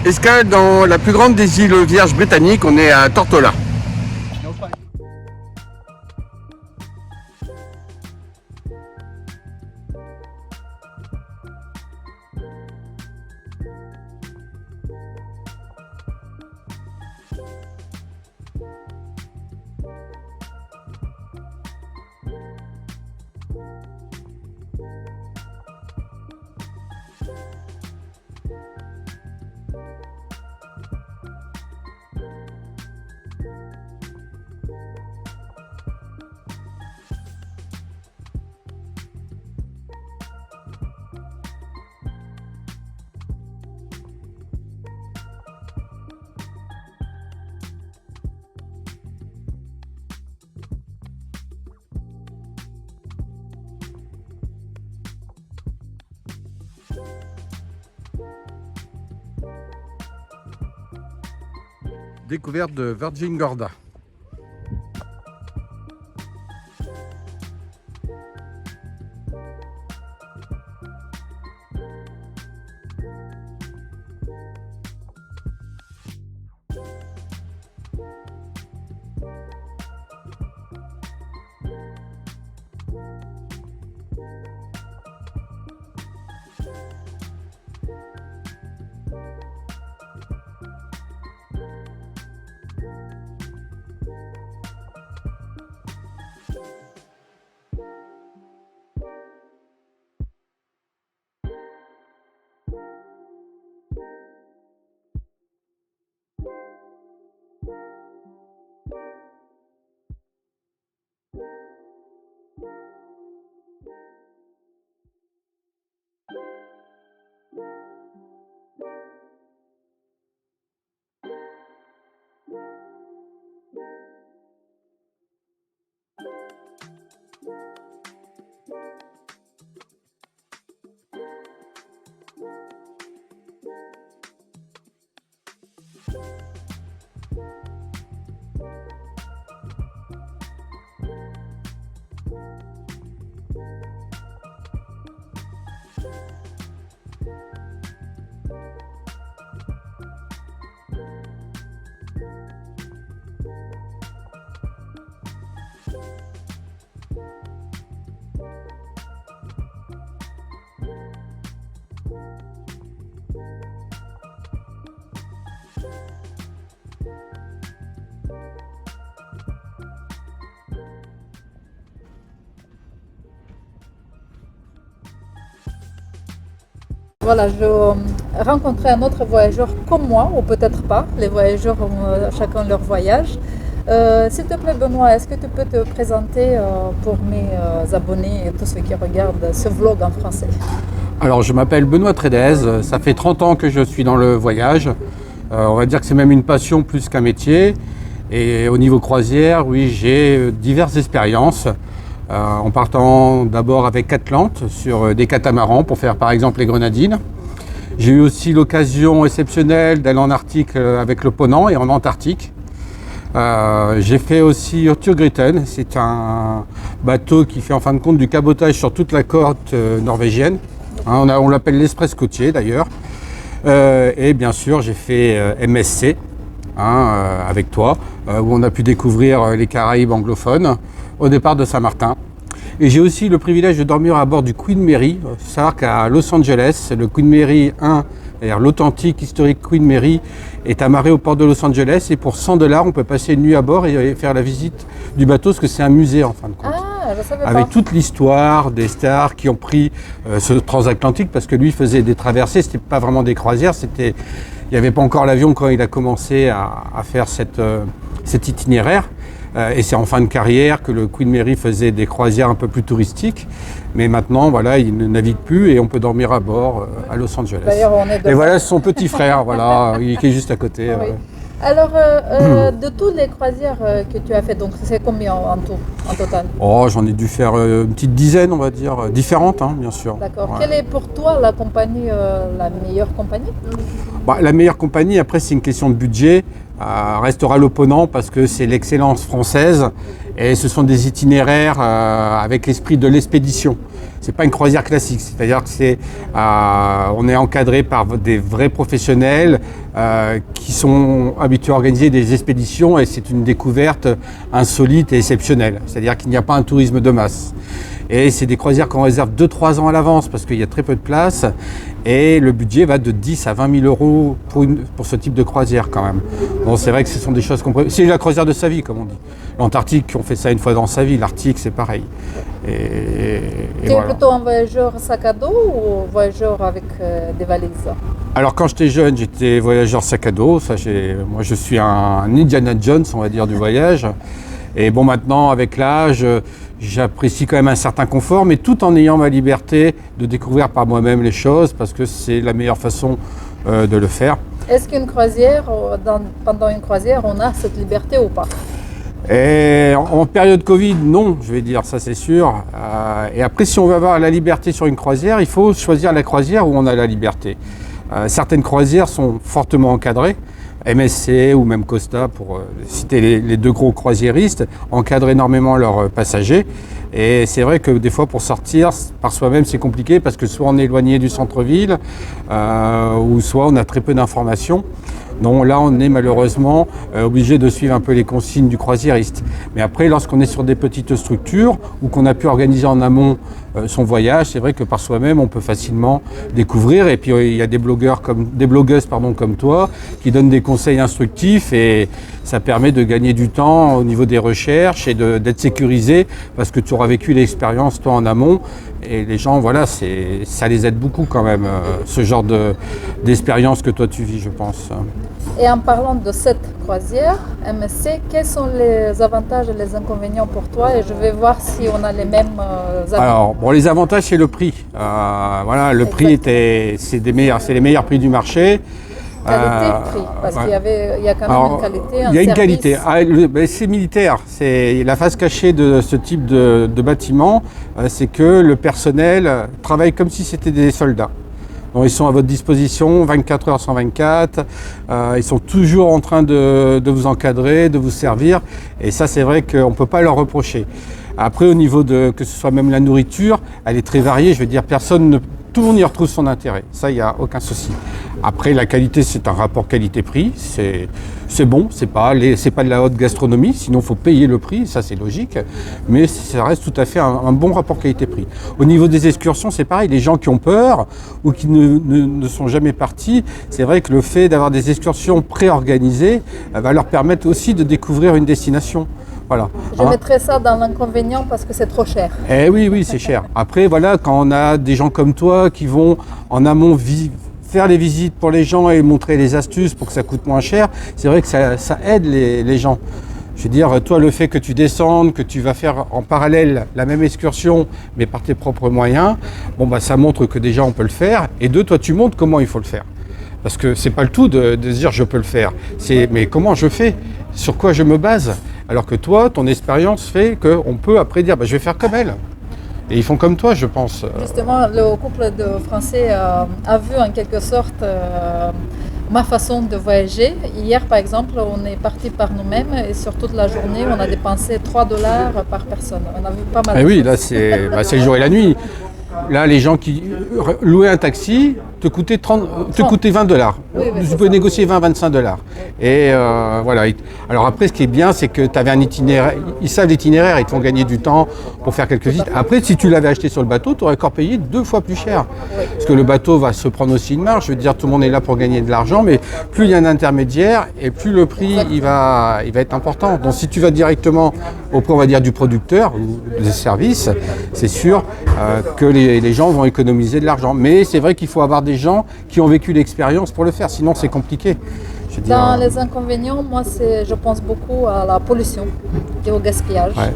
Escale dans la plus grande des îles Vierges britanniques, on est à Tortola. Découverte de Virgin Gorda. Voilà, je rencontrais un autre voyageur comme moi, ou peut-être pas. Les voyageurs ont chacun leur voyage. S'il te plaît, Benoît, est-ce que tu peux te présenter pour mes abonnés et tous ceux qui regardent ce vlog en français? Alors, je m'appelle Benoît Trédez, ça fait 30 ans que je suis dans le voyage. On va dire que c'est même une passion plus qu'un métier. Et au niveau croisière, oui, j'ai diverses expériences. En partant d'abord avec Atlante sur des catamarans pour faire par exemple les Grenadines. J'ai eu aussi l'occasion exceptionnelle d'aller en Arctique avec le Ponant et en Antarctique. J'ai fait aussi Hurtigruten, c'est un bateau qui fait en fin de compte du cabotage sur toute la côte norvégienne. On l'appelle l'Express côtier d'ailleurs. Et bien sûr j'ai fait MSC avec toi, où on a pu découvrir les Caraïbes anglophones au départ de Saint-Martin. Et j'ai aussi le privilège de dormir à bord du Queen Mary. Il faut savoir qu'à Los Angeles, le Queen Mary 1, c'est-à-dire l'authentique historique Queen Mary, est amarré au port de Los Angeles. Et pour 100 $, on peut passer une nuit à bord et faire la visite du bateau, parce que c'est un musée en fin de compte. Ah, je savais pas. Avec toute l'histoire des stars qui ont pris ce transatlantique, parce que lui faisait des traversées, c'était pas vraiment des croisières, il n'y avait pas encore l'avion quand il a commencé à faire cet itinéraire. Et c'est en fin de carrière que le Queen Mary faisait des croisières un peu plus touristiques. Mais maintenant, voilà, il ne navigue plus et on peut dormir à bord à Los Angeles. D'ailleurs, on est et voilà son petit frère, voilà, qui est juste à côté. Oui. Alors, de toutes les croisières que tu as fait, donc c'est combien en tout, en total? Oh, j'en ai dû faire une petite dizaine, on va dire, différentes, hein, bien sûr. D'accord. Ouais. Quelle est pour toi la compagnie, la meilleure compagnie? Bah, la meilleure compagnie, après, c'est une question de budget. Restera l'opponent parce que c'est l'excellence française et ce sont des itinéraires avec l'esprit de l'expédition. C'est pas une croisière classique, c'est-à-dire que on est encadré par des vrais professionnels qui sont habitués à organiser des expéditions et c'est une découverte insolite et exceptionnelle. C'est-à-dire qu'il n'y a pas un tourisme de masse. Et c'est des croisières qu'on réserve 2-3 ans à l'avance parce qu'il y a très peu de place. Et le budget va de 10 à 20 000 euros pour ce type de croisière quand même. Bon, c'est vrai que ce sont des choses qu'on peut... C'est la croisière de sa vie, comme on dit. L'Antarctique, on fait ça une fois dans sa vie. L'Arctique, c'est pareil. Tu es plutôt un voyageur sac à dos ou voyageur avec des valises? Alors quand j'étais jeune, j'étais voyageur sac à dos. Moi, je suis un Indiana Jones, on va dire, du voyage. Et bon, maintenant, avec l'âge, j'apprécie quand même un certain confort, mais tout en ayant ma liberté de découvrir par moi-même les choses, parce que c'est la meilleure façon de le faire. Est-ce qu'une croisière, pendant une croisière, on a cette liberté ou pas? Et en période Covid, non, je vais dire, ça c'est sûr. Et après, si on veut avoir la liberté sur une croisière, il faut choisir la croisière où on a la liberté. Certaines croisières sont fortement encadrées. MSC ou même Costa, pour citer les deux gros croisiéristes, encadrent énormément leurs passagers. Et c'est vrai que des fois, pour sortir par soi-même, c'est compliqué parce que soit on est éloigné du centre-ville, ou soit on a très peu d'informations. Donc là, on est malheureusement obligé de suivre un peu les consignes du croisiériste. Mais après, lorsqu'on est sur des petites structures ou qu'on a pu organiser en amont son voyage, c'est vrai que par soi-même, on peut facilement découvrir. Et puis, il y a des blogueuses comme toi qui donnent des conseils instructifs et ça permet de gagner du temps au niveau des recherches et d'être sécurisé parce que tu auras vécu l'expérience toi en amont. Et les gens, voilà, ça les aide beaucoup quand même, ce genre d'expérience que toi tu vis, je pense. Et en parlant de cette croisière, MSC, quels sont les avantages et les inconvénients pour toi? Et je vais voir si on a les mêmes avantages. Alors, bon, les avantages, c'est le prix. Voilà, le prix c'est les meilleurs prix du marché. Qualité-prix, parce qu'il y a quand même une qualité, un il y a une service. qualité. C'est militaire. C'est la face cachée de ce type de bâtiment, c'est que le personnel travaille comme si c'était des soldats. Donc, ils sont à votre disposition 24 heures sur 24. Ils sont toujours en train de vous encadrer, de vous servir. Et ça, c'est vrai qu'on ne peut pas leur reprocher. Après, au niveau que ce soit même la nourriture, elle est très variée. Je veux dire, tout le monde y retrouve son intérêt. Ça, il n'y a aucun souci. Après, la qualité, c'est un rapport qualité-prix. C'est bon, c'est pas de la haute gastronomie, sinon il faut payer le prix, ça c'est logique. Mais ça reste tout à fait un bon rapport qualité-prix. Au niveau des excursions, c'est pareil. Les gens qui ont peur ou qui ne sont jamais partis, c'est vrai que le fait d'avoir des excursions pré-organisées va leur permettre aussi de découvrir une destination. Voilà. Je mettrais ça dans l'inconvénient parce que c'est trop cher. Eh oui, c'est cher. Après, voilà, quand on a des gens comme toi qui vont en amont faire les visites pour les gens et montrer les astuces pour que ça coûte moins cher, c'est vrai que ça aide les gens. Je veux dire, toi, le fait que tu descendes, que tu vas faire en parallèle la même excursion, mais par tes propres moyens, bon, bah, ça montre que déjà on peut le faire. Et deux, toi, tu montres comment il faut le faire. Parce que c'est pas le tout de se dire je peux le faire. C'est mais comment je fais? Sur quoi je me base? Alors que toi, ton expérience fait qu'on peut après dire bah, je vais faire comme elle. Et ils font comme toi, je pense. Justement, le couple de Français a vu en quelque sorte ma façon de voyager. Hier, par exemple, on est parti par nous-mêmes et sur toute la journée, on a dépensé 3 $ par personne. On a vu pas mal de oui, choses. là, c'est le jour et la nuit. Là, les gens qui louaient un taxi te coûtait 20 $. Oui, Tu pouvais négocier 20-25 $. Et voilà. Alors après, ce qui est bien, c'est que tu avais un itinéraire. Ils savent l'itinéraire, ils te font gagner du temps pour faire quelques visites. Après, si tu l'avais acheté sur le bateau, tu aurais encore payé 2 fois plus cher. Oui. Parce que le bateau va se prendre aussi une marge. Je veux dire, tout le monde est là pour gagner de l'argent, mais plus il y a un intermédiaire et plus le prix il va être important. Donc si tu vas directement auprès, on va dire, du producteur ou des services, c'est sûr que les gens vont économiser de l'argent. Mais c'est vrai qu'il faut avoir des gens qui ont vécu l'expérience pour le faire, sinon c'est compliqué. Je veux dire, Dans les inconvénients, moi, je pense beaucoup à la pollution et au gaspillage. Ouais.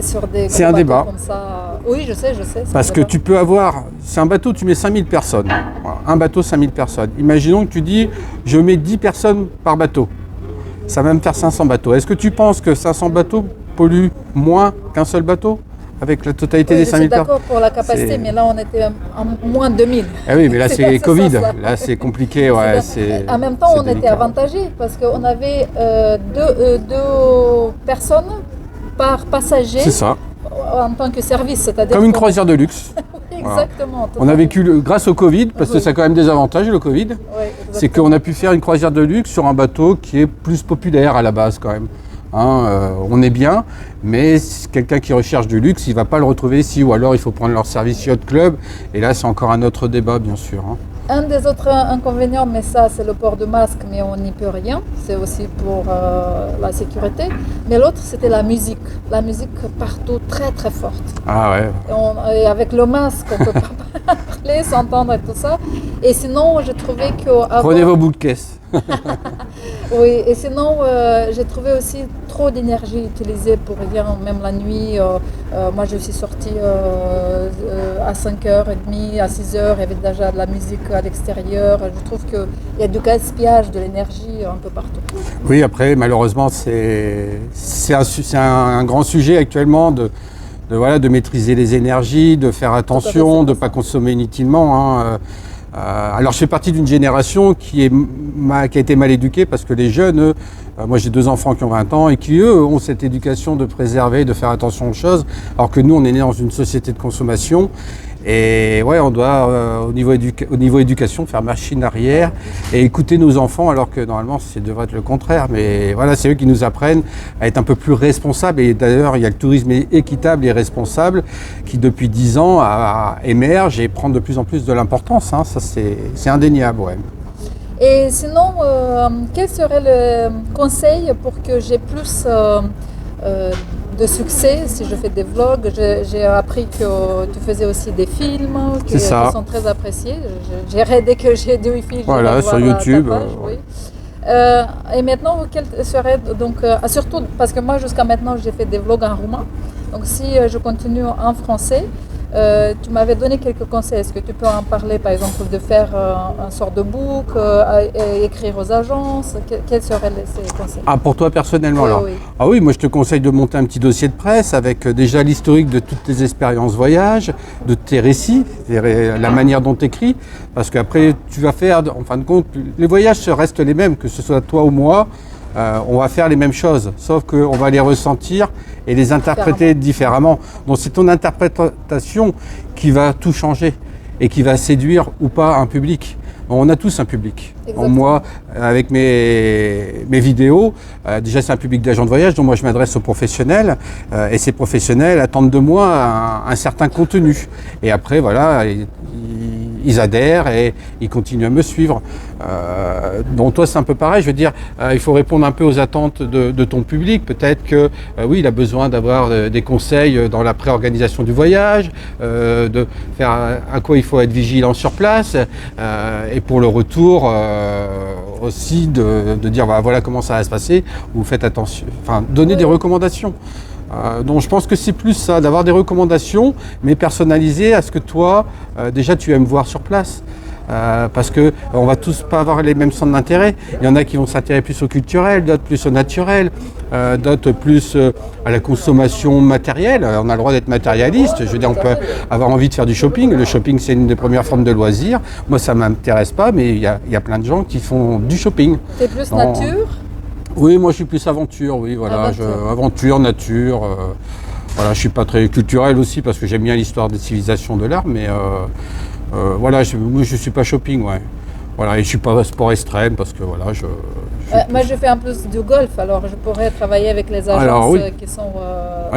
Sur des C'est gros un bateaux débat. comme ça. Oui, je sais. c'est Parce un que débat. tu peux avoir, c'est un bateau, tu mets 5000 personnes. Voilà, un bateau, 5000 personnes. Imaginons que tu dis, je mets 10 personnes par bateau. ça va me faire 500 bateaux. Est-ce que tu penses que 500 bateaux polluent moins qu'un seul bateau avec la totalité des 5000 personnes? Je suis d'accord pour la capacité, mais là on était à moins de 2000. Ah oui, mais là c'est Covid, là c'est compliqué. Ouais, en même temps, on était avantagés parce qu'on avait deux personnes par passager. C'est ça. En tant que service, c'est-à-dire comme une croisière de luxe. Oui, exactement. On a vécu grâce au Covid, parce que ça a quand même des avantages le Covid, c'est qu'on a pu faire une croisière de luxe sur un bateau qui est plus populaire à la base quand même. On est bien, mais quelqu'un qui recherche du luxe, il ne va pas le retrouver ici, ou alors il faut prendre leur service Yacht Club, et là c'est encore un autre débat bien sûr. Un des autres inconvénients, mais ça c'est le port de masque, mais on n'y peut rien, c'est aussi pour la sécurité. Mais l'autre c'était la musique partout très très forte. Ah ouais. Et avec le masque on ne peut pas parler, s'entendre et tout ça. Et sinon j'ai trouvé que... Prenez vos bouts de caisse. Oui, et sinon j'ai trouvé aussi trop d'énergie utilisée pour rien, même la nuit. Moi je suis sortie à 5h30, à 6h, il y avait déjà de la musique à l'extérieur. Je trouve qu'il y a du gaspillage de l'énergie un peu partout. Oui, après malheureusement c'est un grand sujet actuellement de maîtriser les énergies, de faire attention, de ne pas consommer inutilement. Alors je fais partie d'une génération qui a été mal éduquée parce que les jeunes, moi j'ai 2 enfants qui ont 20 ans et qui eux ont cette éducation de préserver, de faire attention aux choses, alors que nous on est né dans une société de consommation et ouais on doit au niveau éducation faire machine arrière et écouter nos enfants alors que normalement ça devrait être le contraire, mais voilà c'est eux qui nous apprennent à être un peu plus responsables et d'ailleurs il y a le tourisme équitable et responsable qui depuis 10 ans émerge et prend de plus en plus de l'importance, ça c'est indéniable. Ouais. Et sinon, quel serait le conseil pour que j'ai plus de succès si je fais des vlogs? J'ai appris que tu faisais aussi des films qui sont très appréciés. Dès que j'ai du wifi, voilà, sur YouTube. Page, oui. Et maintenant, quel serait donc surtout parce que moi jusqu'à maintenant j'ai fait des vlogs en roumain. Donc si je continue en français, tu m'avais donné quelques conseils. Est-ce que tu peux en parler, par exemple, de faire un sort de book, écrire aux agences? Quels seraient ces conseils? Ah, pour toi personnellement alors? Oui. Ah oui, moi je te conseille de monter un petit dossier de presse avec déjà l'historique de toutes tes expériences voyage, de tes récits, la manière dont tu écris, parce qu'après tu vas faire, en fin de compte, les voyages restent les mêmes, que ce soit toi ou moi. On va faire les mêmes choses, sauf qu'on va les ressentir et les interpréter différemment. Donc c'est ton interprétation qui va tout changer et qui va séduire ou pas un public. On a tous un public. Moi, avec mes vidéos, déjà c'est un public d'agents de voyage, donc moi je m'adresse aux professionnels et ces professionnels attendent de moi un certain contenu. Et après, voilà, ils adhèrent et ils continuent à me suivre. Donc toi c'est un peu pareil, je veux dire, il faut répondre un peu aux attentes de ton public. Peut-être que oui, il a besoin d'avoir des conseils dans la pré-organisation du voyage, de faire à quoi il faut être vigilant sur place, et pour le retour aussi de dire voilà comment ça va se passer, ou faites attention, enfin donner des recommandations. Donc je pense que c'est plus ça, d'avoir des recommandations, mais personnalisées à ce que toi, déjà tu aimes voir sur place. Parce que on va tous pas avoir les mêmes centres d'intérêt. Il y en a qui vont s'intéresser plus au culturel, d'autres plus au naturel, d'autres plus à la consommation matérielle. On a le droit d'être matérialiste. Je veux dire, on peut avoir envie de faire du shopping. Le shopping, c'est une des premières formes de loisirs. Moi, ça m'intéresse pas, mais il y a plein de gens qui font du shopping. C'est plus nature? Oui, moi je suis plus aventure, oui, voilà, aventure, nature. Voilà, je suis pas très culturel aussi parce que j'aime bien l'histoire des civilisations de l'art, mais voilà, moi je suis pas shopping, ouais. Voilà, et je suis pas sport extrême parce que voilà, moi je fais en plus du golf, alors je pourrais travailler avec les agences qui sont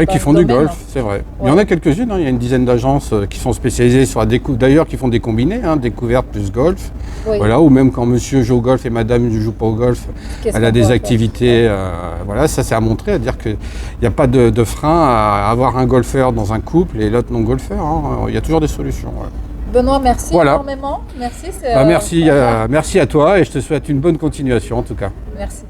qui font du golf, c'est vrai. Ouais. Il y en a quelques-unes, il y a une dizaine d'agences qui sont spécialisées sur la découverte, d'ailleurs qui font des combinés, découverte plus golf. Oui. Voilà, ou même quand monsieur joue au golf et madame ne joue pas au golf, elle a des activités, voilà, ça c'est à montrer, à dire qu'il n'y a pas de frein à avoir un golfeur dans un couple et l'autre non golfeur, il y a toujours des solutions. Ouais. Benoît, merci énormément. Merci. Merci à toi et je te souhaite une bonne continuation en tout cas. Merci.